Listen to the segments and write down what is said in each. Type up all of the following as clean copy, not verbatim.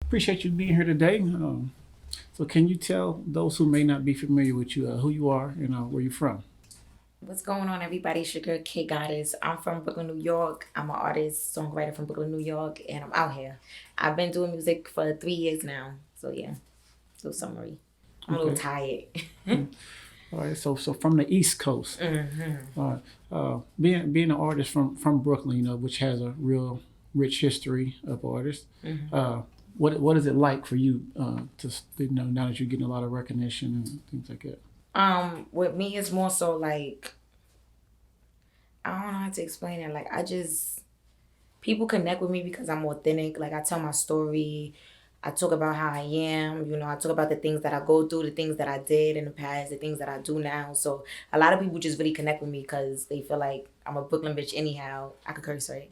Appreciate you being here today. So can you tell those who may not be familiar with you who you are and where you're from? What's going on, everybody? It's your girl K Goddess. I'm from Brooklyn, New York. I'm an artist, songwriter from Brooklyn, New York, and I'm out here. I've been doing music for 3 years now. So yeah, little summary. I'm a little Okay. tired. All right. So from the East Coast, all right. Being an artist from Brooklyn, which has a real rich history of artists. Uh, what is it like for you to now that you're getting a lot of recognition and things like that? With me, it's more so like I don't know how to explain it. Like I just people connect with me because I'm authentic. Like I tell my story. I talk about how I am. I talk about the things that I go through, the things that I did in the past, the things that I do now. So a lot of people just really connect with me because they feel like I'm a Brooklyn bitch anyhow. I could curse, right?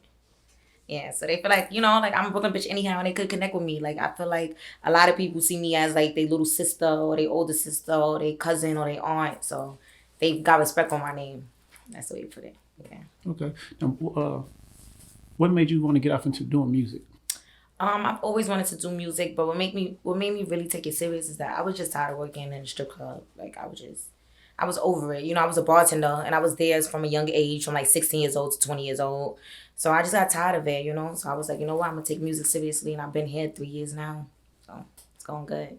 Yeah, so they feel like, like I'm a Brooklyn bitch anyhow and they could connect with me. Like I feel like a lot of people see me as like their little sister or their older sister or their cousin or their aunt. So they got respect on my name. That's the way you put it. Yeah. Okay. Now, what made you want to get off into doing music? I've always wanted to do music, but what made me really take it serious is that I was just tired of working in a strip club. Like I was over it. I was a bartender and I was there from a young age, from like 16 years old to 20 years old. So I just got tired of it. So I was like, you know what, I'm gonna take music seriously and I've been here 3 years now. So it's going good.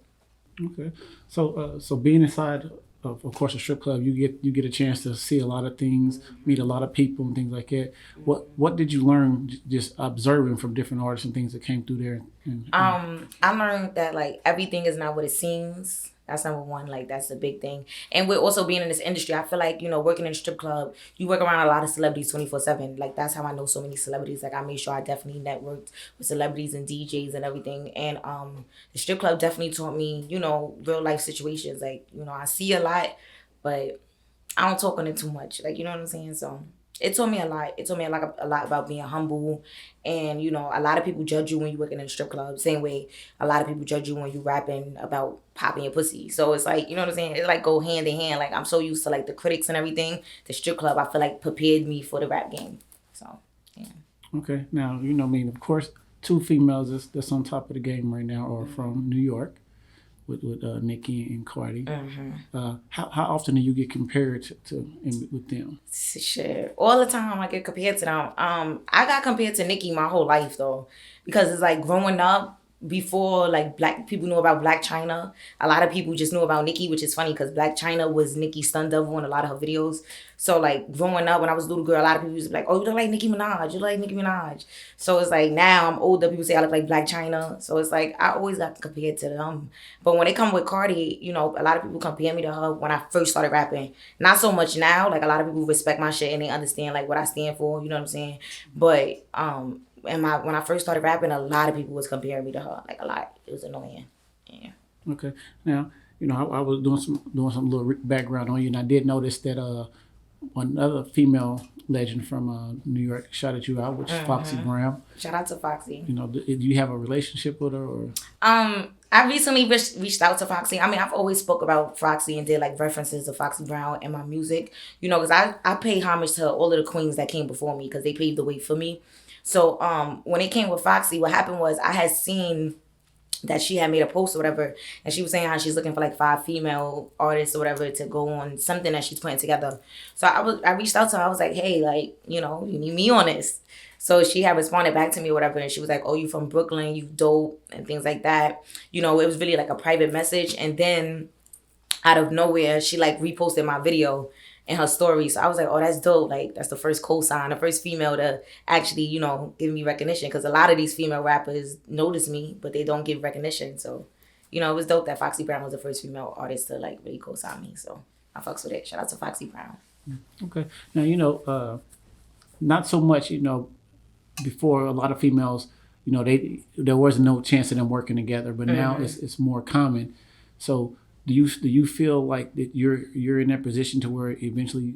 Okay. So being inside of course a strip club, you get a chance to see a lot of things, meet a lot of people and things like that. What did you learn just observing from different artists and things that came through there? And I learned that like everything is not what it seems. That's number one. Like that's a big thing. And with also being in this industry, I feel like working in a strip club, you work around a lot of celebrities 24/7. Like that's how I know so many celebrities. Like I made sure I definitely networked with celebrities and DJs and everything. And the strip club definitely taught me real life situations. Like I see a lot, but I don't talk on it too much. Like you know what I'm saying. So it taught me a lot. It taught me a lot about being humble, and a lot of people judge you when you working in a strip club. Same way, a lot of people judge you when you rapping about popping your pussy. So it's like you know what I'm saying. It like go hand in hand. Like I'm so used to like the critics and everything. The strip club I feel like prepared me for the rap game. So yeah. okay, now I mean, of course, two females that's on top of the game right now are from New York with Nikki and Cardi. How often do you get compared with them? Shit. All the time I get compared to them. I got compared to Nicki my whole life though. Because it's like growing up before like black people knew about Black China, a lot of people just knew about Nicki, which is funny because Black China was Nicki's stun devil in a lot of her videos. So like growing up when I was a little girl, a lot of people used to be like, "Oh, you look like Nicki Minaj. You look like Nicki Minaj." So it's like now I'm older, people say I look like Black China. So it's like I always got compared to them. But when it come with Cardi, a lot of people compare me to her when I first started rapping. Not so much now. Like a lot of people respect my shit and they understand like what I stand for. You know what I'm saying? But and when I first started rapping, a lot of people was comparing me to her. Like a lot. It was annoying. Yeah. Okay, now I was doing some little background on you, and I did notice that one other female legend from New York shouted you out, which is Foxy Brown. Shout out to Foxy. Do you have a relationship with her, or I recently reached out to Foxy. I mean, I've always spoke about Foxy and did like references to Foxy Brown in my music. Because I pay homage to all of the queens that came before me because they paved the way for me. So when it came with Foxy, what happened was I had seen that she had made a post or whatever, and she was saying how she's looking for like 5 female artists or whatever to go on something that she's putting together. So I reached out to her. I was like, hey, like you need me on this. So she had responded back to me or whatever, and she was like, oh, you from Brooklyn, you dope, and things like that. It was really like a private message, and then out of nowhere, she like reposted my video in her story. So I was like, oh, that's dope. Like, that's the first cosign, the first female to actually, give me recognition. Because a lot of these female rappers notice me, but they don't give recognition. So, it was dope that Foxy Brown was the first female artist to like really cosign me. So I fucks with it. Shout out to Foxy Brown. okay? Now not so much. Before a lot of females, there was no chance of them working together, but now it's more common. So do you feel like that you're in that position to where eventually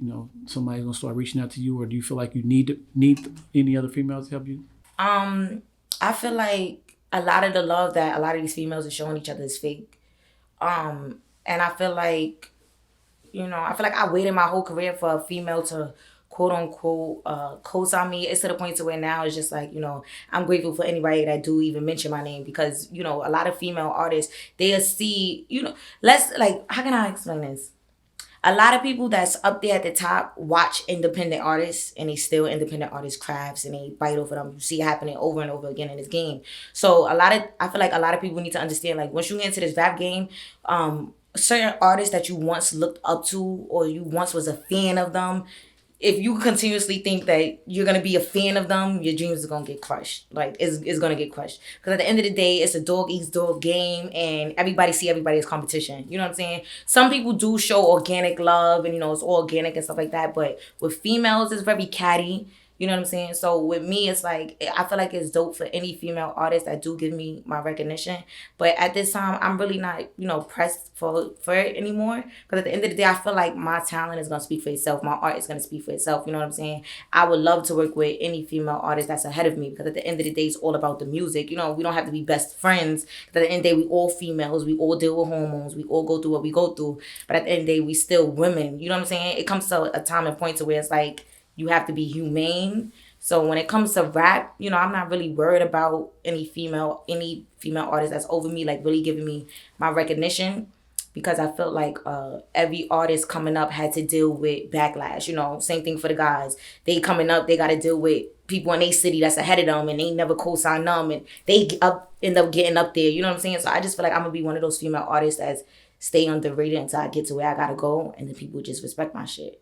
somebody's gonna start reaching out to you, or do you feel like you need any other females to help you? I feel like a lot of the love that a lot of these females are showing each other is fake. And I feel like I waited my whole career for a female to quote unquote co-sign me. It's to the point to where now it's just like, I'm grateful for anybody that do even mention my name, because a lot of female artists, they'll see, let's like, how can I explain this? A lot of people that's up there at the top watch independent artists, and they steal independent artists' crafts, and they bite over them. You see it happening over and over again in this game. So I feel like a lot of people need to understand, like, once you get into this rap game, certain artists that you once looked up to, or you once was a fan of them, if you continuously think that you're gonna be a fan of them, your dreams are gonna get crushed. Like, it's gonna get crushed. Because at the end of the day, it's a dog eats dog game, and everybody see everybody as competition. You know what I'm saying? Some people do show organic love, and it's all organic and stuff like that. But with females, it's very catty. You know what I'm saying? So with me, it's like, I feel like it's dope for any female artist that do give me my recognition. But at this time, I'm really not, pressed for it anymore. Because at the end of the day, I feel like my talent is going to speak for itself. My art is going to speak for itself. You know what I'm saying? I would love to work with any female artist that's ahead of me. Because at the end of the day, it's all about the music. We don't have to be best friends. Because at the end of the day, we all females. We all deal with hormones. We all go through what we go through. But at the end of the day, we still women. You know what I'm saying? It comes to a time and point to where it's like, you have to be humane. So when it comes to rap, I'm not really worried about any female artist that's over me, like really giving me my recognition, because I felt like every artist coming up had to deal with backlash. Same thing for the guys. They coming up, they got to deal with people in their city that's ahead of them, and they never co-sign them, and they end up getting up there. You know what I'm saying? So I just feel like I'm gonna be one of those female artists that stay underrated until I get to where I gotta go, and then people just respect my shit.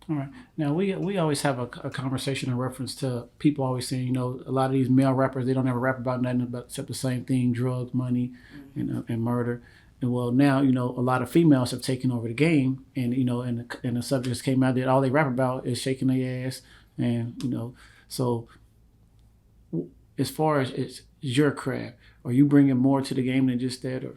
All right. Now, we always have a conversation in reference to people always saying, a lot of these male rappers, they don't ever rap about nothing except the same thing: drugs, money, and murder. And well, now, a lot of females have taken over the game, and, and the subjects came out that all they rap about is shaking their ass. And, so as far as it's your craft, are you bringing more to the game than just that? Or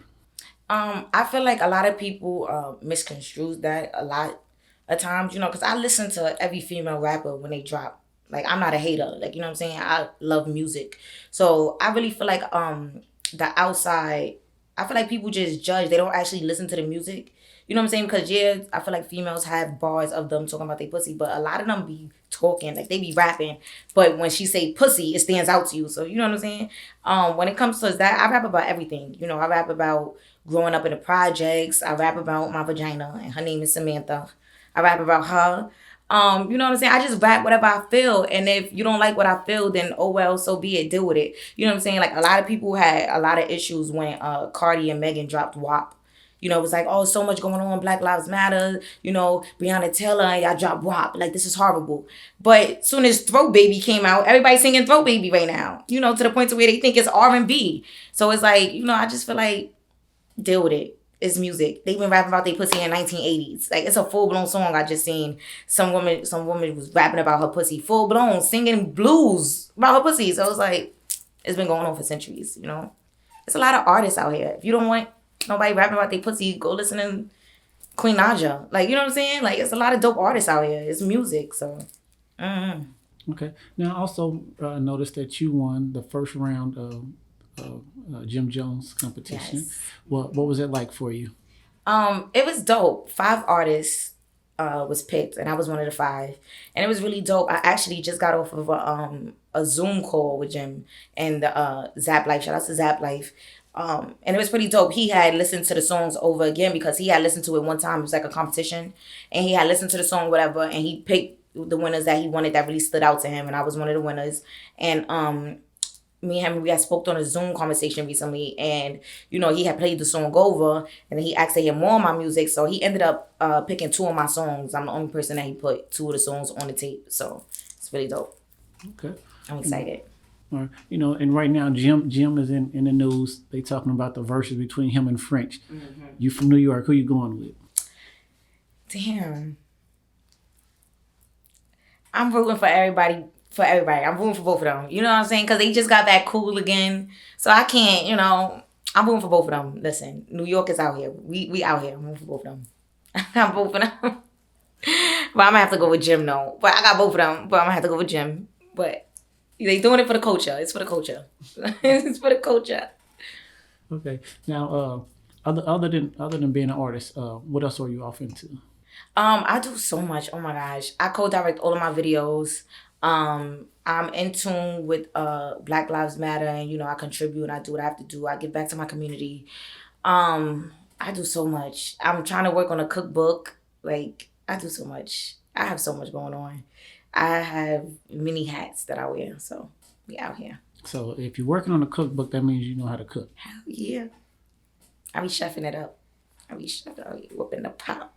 I feel like a lot of people misconstrue that a lot at times, because I listen to every female rapper when they drop. Like, I'm not a hater. Like, you know what I'm saying? I love music. So I really feel like the outside, I feel like people just judge. They don't actually listen to the music. You know what I'm saying? Because, yeah, I feel like females have bars of them talking about their pussy, but a lot of them be talking, like, they be rapping. But when she say pussy, it stands out to you. So, you know what I'm saying? When it comes to that, I rap about everything. I rap about growing up in the projects. I rap about my vagina, and her name is Samantha. I rap about her. You know what I'm saying? I just rap whatever I feel. And if you don't like what I feel, then oh well, so be it. Deal with it. You know what I'm saying? Like, a lot of people had a lot of issues when Cardi and Megan dropped WAP. It was like, oh, so much going on. Black Lives Matter. Breonna Taylor, and y'all dropped WAP. Like, this is horrible. But soon as Throat Baby came out, everybody's singing Throat Baby right now. To the point to where they think it's R&B. So it's like, I just feel like, deal with it. It's music. They've been rapping about their pussy in 1980s. Like, it's a full-blown song I just seen. Some woman was rapping about her pussy, full-blown, singing blues about her pussy. So it's like, it's been going on for centuries, There's a lot of artists out here. If you don't want nobody rapping about their pussy, go listen to Queen Naja. Like, you know what I'm saying? Like, it's a lot of dope artists out here. It's music, so. Okay. Now, I also noticed that you won the first round of Jim Jones competition. Yes. What was it like for you? It was dope. 5 artists was picked, and I was one of the 5, and it was really dope. I actually just got off of a Zoom call with Jim and Zap Life. Shout out to Zap Life. And it was pretty dope. He had listened to the songs over again because he had listened to it one time. It was like a competition, and he had listened to the song, whatever, and he picked the winners that he wanted that really stood out to him, and I was one of the winners. And me and him, we had spoke on a Zoom conversation recently, and he had played the song over, and then he asked to hear more of my music, so he ended up picking 2 of my songs. I'm the only person that he put 2 of the songs on the tape, so it's really dope. Okay, I'm excited. Or, and right now Jim is in the news. They talking about the verses between him and French. Mm-hmm. You from New York? Who you going with? Damn, I'm rooting for everybody. I'm rooting for both of them. You know what I'm saying? Because they just got that cool again. So I can't, I'm rooting for both of them. Listen, New York is out here. We out here. I'm rooting for both of them. I got both of them. But I'm going to have to go with Jim, though. But I got both of them. But I'm going to have to go with Jim. But they doing it for the culture. It's for the culture. It's for the culture. Okay. Now, other than being an artist, what else are you off into? I do so much. Oh my gosh. I co-direct all of my videos. I'm in tune with Black Lives Matter, and I contribute and I do what I have to do. I give back to my community. I do so much. I'm trying to work on a cookbook. Like, I do so much. I have so much going on. I have many hats that I wear. So we out here. So if you're working on a cookbook, that means you know how to cook. Hell yeah. I be chefing it up. I be whooping the pot.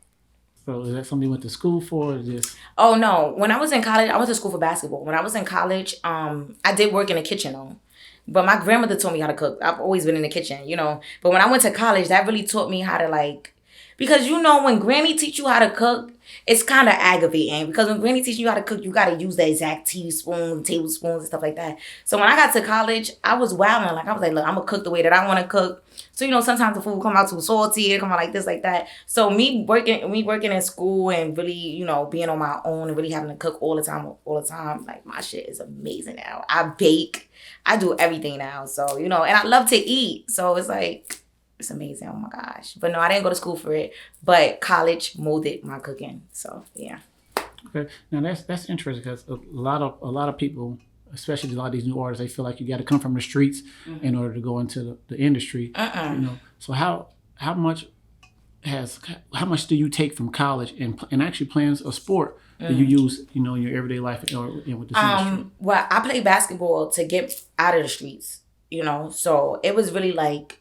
So is that something you went to school for, or just? Oh no! When I was in college, I went to school for basketball. When I was in college, I did work in the kitchen though. But my grandmother taught me how to cook. I've always been in the kitchen, But when I went to college, that really taught me how to because when Granny teach you how to cook, it's kind of aggravating. Because when Granny teach you how to cook, you got to use the exact teaspoons, tablespoons, and stuff like that. So when I got to college, I was wilding. Like I was like, look, I'm gonna cook the way that I want to cook. So sometimes the food will come out too salty, it come out like this, like that. So me working in school and really, being on my own and really having to cook all the time, like my shit is amazing now. I bake, I do everything now. So and I love to eat. So it's like. It's amazing. Oh my gosh. But no, I didn't go to school for it. But college molded my cooking. So yeah. Okay. Now that's interesting because a lot of people, especially a lot of these new artists, they feel like you got to come from the streets in order to go into the industry. So how much do you take from college and actually playing a sport that you use in your everyday life or with this industry? Well, I played basketball to get out of the streets. So it was really like.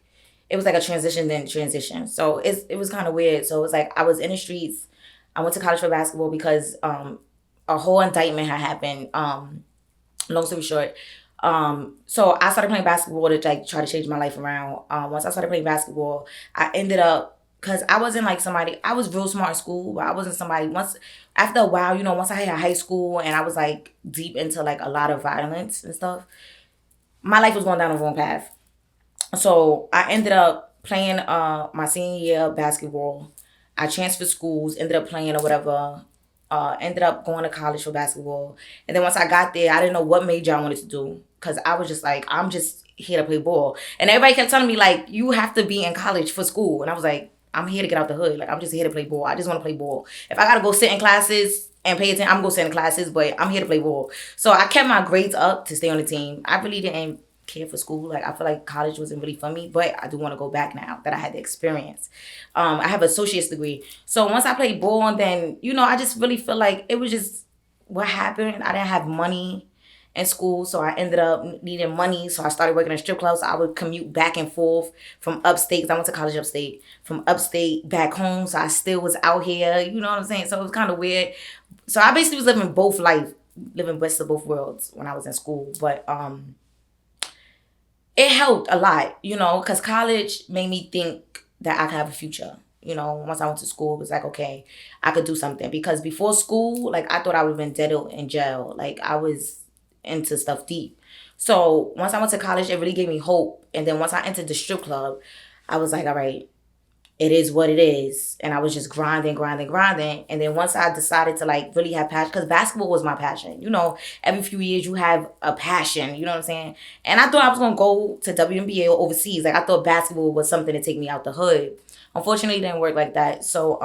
It was like a transition. So it was kind of weird. So it was like I was in the streets. I went to college for basketball because a whole indictment had happened. Long story short. So I started playing basketball to try to change my life around. Once I started playing basketball, I ended up because I wasn't like somebody. I was real smart in school, but I wasn't somebody. After a while, once I hit high school and I was like deep into like a lot of violence and stuff, my life was going down the wrong path. So I ended up playing my senior year of basketball. I transferred schools, ended up playing or whatever. Ended up going to college for basketball. And then once I got there, I didn't know what major I wanted to do. Because I was just like, I'm just here to play ball. And everybody kept telling me, like, you have to be in college for school. And I was like, I'm here to get out the hood. Like, I'm just here to play ball. I just want to play ball. If I got to go sit in classes and pay attention, I'm going to sit in classes. But I'm here to play ball. So I kept my grades up to stay on the team. I really didn't care for school. Like I feel like college wasn't really for me, but I do want to go back now that I had the experience. I have an associate's degree. So once I played ball, and then I just really feel like it was just what happened. I didn't have money in school, so I ended up needing money. So I started working in strip clubs. So I would commute back and forth from upstate, 'cause I went to college upstate, from upstate back home. So I still was out here. You know what I'm saying? So it was kind of weird. So I basically was living best of both worlds when I was in school. But it helped a lot, because college made me think that I could have a future. Once I went to school, it was like, okay, I could do something. Because before school, like, I thought I would have been dead in jail. Like, I was into stuff deep. So once I went to college, it really gave me hope. And then once I entered the strip club, I was like, all right, it is what it is. And I was just grinding. And then once I decided to like really have passion, because basketball was my passion. Every few years you have a passion, you know what I'm saying? And I thought I was going to go to WNBA or overseas. Like I thought basketball was something to take me out the hood. Unfortunately, it didn't work like that. So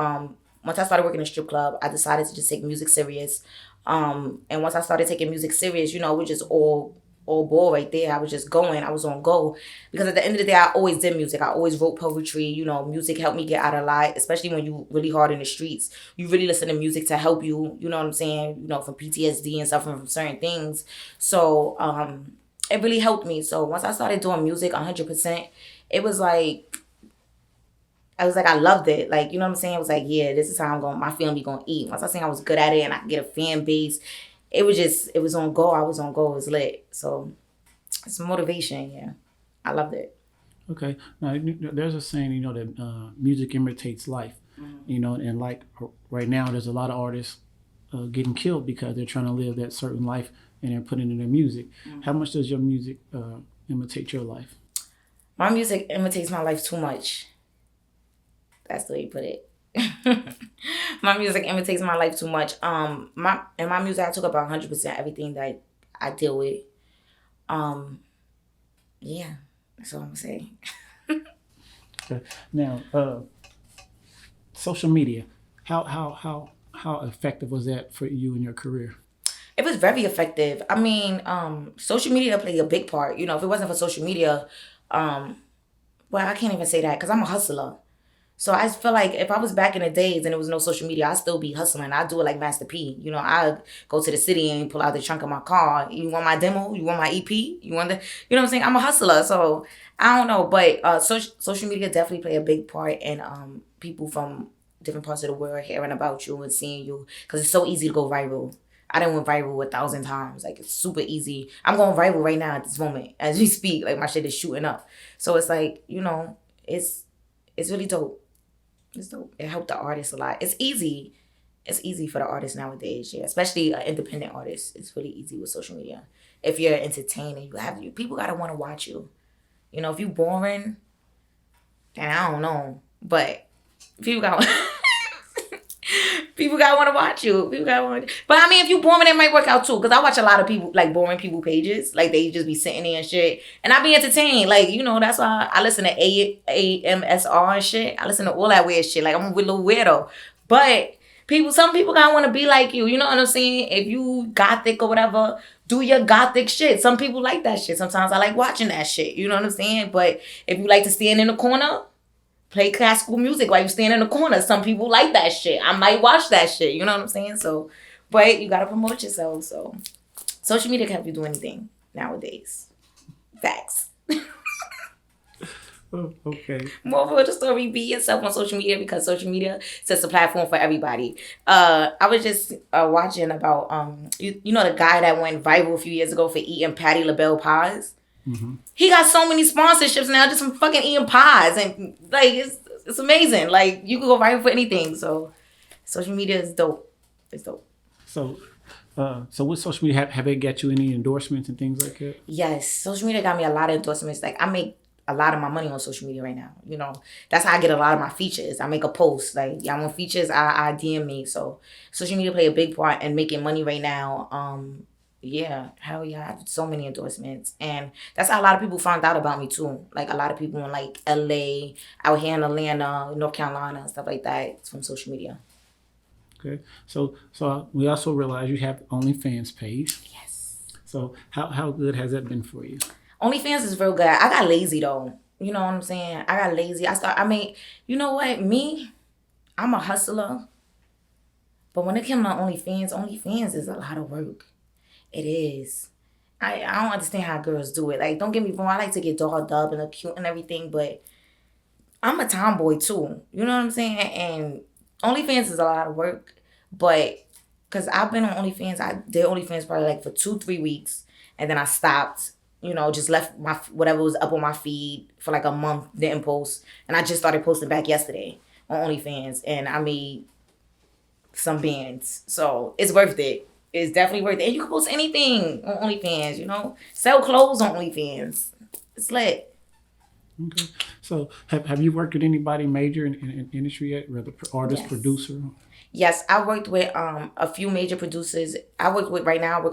once I started working in a strip club, I decided to just take music serious. And once I started taking music serious, it was just all ball right there. I was just going. I was on go. Because at the end of the day, I always did music. I always wrote poetry. Music helped me get out a lot, especially when you really hard in the streets. You really listen to music to help you, you know what I'm saying? From PTSD and suffering from certain things. So it really helped me. So once I started doing music 100%, it was like, I loved it. Like, you know what I'm saying? It was like, yeah, this is how my family gonna eat. Once I seen I was good at it and I could get a fan base, it was on go. I was on go. It was lit. So it's motivation. Yeah. I loved it. Okay. Now, there's a saying, that music imitates life, and like right now, there's a lot of artists getting killed because they're trying to live that certain life and they're putting it in their music. How much does your music imitate your life? My music imitates my life too much. That's the way you put it. My music imitates my life too much. In my music, I talk about 100% everything that I deal with. Yeah, that's what I'm gonna say. Okay. Now, social media. How effective was that for you in your career? It was very effective. I mean, social media played a big part. If it wasn't for social media, well, I can't even say that because I'm a hustler. So I feel like if I was back in the days and there was no social media, I'd still be hustling. I'd do it like Master P. I'd go to the city and pull out the trunk of my car. You want my demo? You want my EP? You want what I'm saying? I'm a hustler. So I don't know. But social media definitely play a big part in people from different parts of the world hearing about you and seeing you. Because it's so easy to go viral. I done went viral 1,000 times. Like, it's super easy. I'm going viral right now at this moment. As we speak, like, my shit is shooting up. So it's like, it's really dope. It's dope. It helped the artists a lot. It's easy. It's easy for the artists nowadays, yeah. Especially independent artists. It's really easy with social media. If you're entertaining, people gotta want to watch you. If you boring, then I don't know. But people got people gotta want to watch you. But I mean, if you boring, it might work out too. Cause I watch a lot of people like boring people pages. Like they just be sitting there and shit, and I be entertained. Like that's why I listen to AMSR and shit. I listen to all that weird shit. Like I'm a little weirdo. But some people gotta want to be like you. You know what I'm saying? If you gothic or whatever, do your gothic shit. Some people like that shit. Sometimes I like watching that shit. You know what I'm saying? But if you like to stand in the corner, play classical music while you stand in the corner. Some people like that shit. I might watch that shit. You know what I'm saying? So, but you gotta promote yourself. So, social media can help you do anything nowadays. Facts. Oh, okay. Moreover of the story, be yourself on social media because social media sets a platform for everybody. I was just watching about the guy that went viral a few years ago for eating Patti LaBelle pies. Mm-hmm. He got so many sponsorships now just from fucking eating pies, and like it's amazing. Like you can go viral for anything. So social media is dope. It's dope. So with social media, have they got you any endorsements and things like that? Yes, social media got me a lot of endorsements. Like I make a lot of my money on social media right now. That's how I get a lot of my features. I make a post like, I want features. I DM me. So social media play a big part in making money right now. Yeah, hell yeah, I have so many endorsements. And that's how a lot of people found out about me too. Like a lot of people in like LA, out here in Atlanta, North Carolina, stuff like that. It's from social media. Okay. So we also realize you have OnlyFans page. Yes. So how good has that been for you? OnlyFans is real good. I got lazy though. You know what I'm saying? I got lazy. You know what? I'm a hustler. But when it comes to OnlyFans is a lot of work. It is. I don't understand how girls do it. Like, don't get me wrong, I like to get dolled up and look cute and everything, but I'm a tomboy too. You know what I'm saying? And OnlyFans is a lot of work, but because I've been on OnlyFans, I did OnlyFans probably like for 2-3 weeks, and then I stopped. Just left my whatever was up on my feed for like a month, didn't post, and I just started posting back yesterday on OnlyFans, and I made some bands, so it's worth it. It's definitely worth it. And you can post anything on OnlyFans, Sell clothes on OnlyFans. It's lit. Okay. So have you worked with anybody major in industry yet? Whether artist, yes. Producer? Yes, I worked with a few major producers. I work with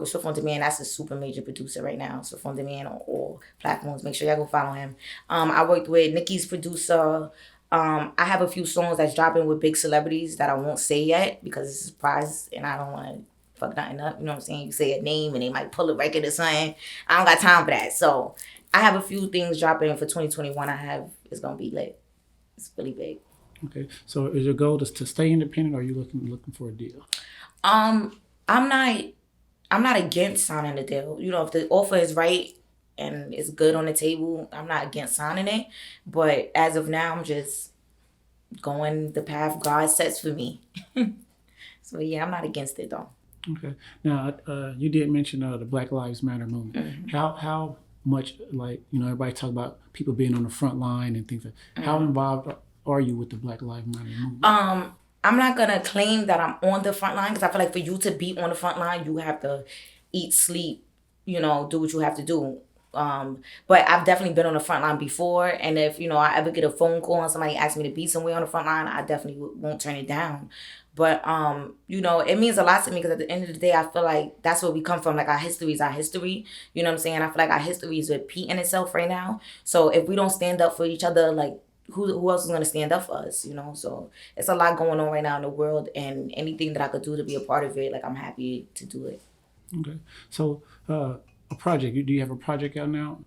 Swift On Demand. That's a super major producer right now. Swift On Demand on all platforms. Make sure y'all go follow him. I worked with Nicki's producer. I have a few songs that's dropping with big celebrities that I won't say yet because it's a surprise and I don't want to fuck nothing up. You know what I'm saying? You say a name and they might pull a record or something. I don't got time for that. So I have a few things dropping for 2021. It's gonna be lit. It's really big. Okay. So is your goal to stay independent or are you looking for a deal? I'm not against signing a deal. If the offer is right and it's good on the table, I'm not against signing it. But as of now, I'm just going the path God sets for me. So yeah, I'm not against it though. Okay. Now, you did mention the Black Lives Matter movement. Mm-hmm. How much, everybody talk about people being on the front line and things like that. Mm-hmm. How involved are you with the Black Lives Matter movement? I'm not going to claim that I'm on the front line because I feel like for you to be on the front line, you have to eat, sleep, do what you have to do. But I've definitely been on the front line before. And if, I ever get a phone call and somebody asks me to be somewhere on the front line, I definitely won't turn it down. But, it means a lot to me because at the end of the day, I feel like that's where we come from. Like, our history is our history. You know what I'm saying? I feel like our history is repeating itself right now. So if we don't stand up for each other, like, who else is gonna stand up for us, you know? So it's a lot going on right now in the world, and anything that I could do to be a part of it, like I'm happy to do it. Okay. So, a project. Do you have a project out now?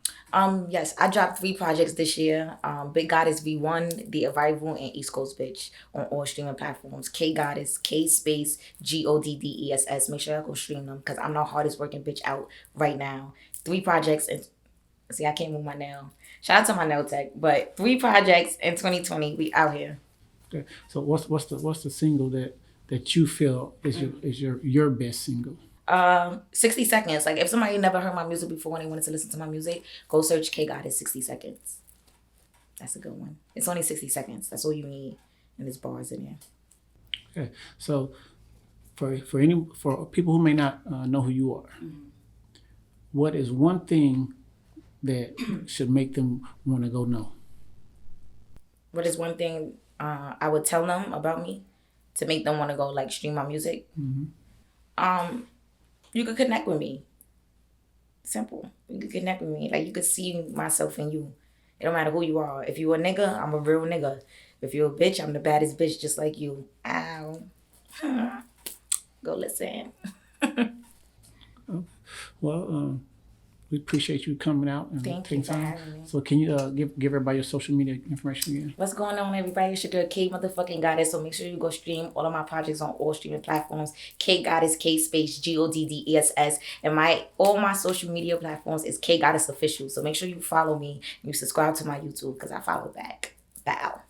Yes, I dropped 3 projects this year. Big Goddess V1, The Arrival, and East Coast Bitch on all streaming platforms. K Goddess, K space GODDESS. Make sure y'all go stream them because I'm the hardest working bitch out right now. 3 projects and see, I can't move my nail. Shout out to my nail tech, but 3 projects in 2020. We out here. Okay. So what's the single that you feel is your best single? 60 seconds. Like if somebody never heard my music before and they wanted to listen to my music, go search K Goddess 60 seconds. That's a good one. It's only 60 seconds. That's all you need, and there's bars in there. Okay. So for people who may not know who you are, what is one thing that should make them want to go know? What is one thing I would tell them about me to make them want to go like stream my music? You could connect with me. Simple. You could connect with me. Like you could see myself in you. It don't matter who you are. If you a nigga, I'm a real nigga. If you're a bitch, I'm the baddest bitch just like you. Ow. Go listen. Well, we appreciate you coming out and Thank taking you for time. having me. So can you give everybody your social media information again? What's going on, everybody? It's your girl K motherfucking Goddess. So make sure you go stream all of my projects on all streaming platforms. K Goddess, K space GODDESS. And all my social media platforms is K Goddess Official. So make sure you follow me and you subscribe to my YouTube because I follow back. Bow.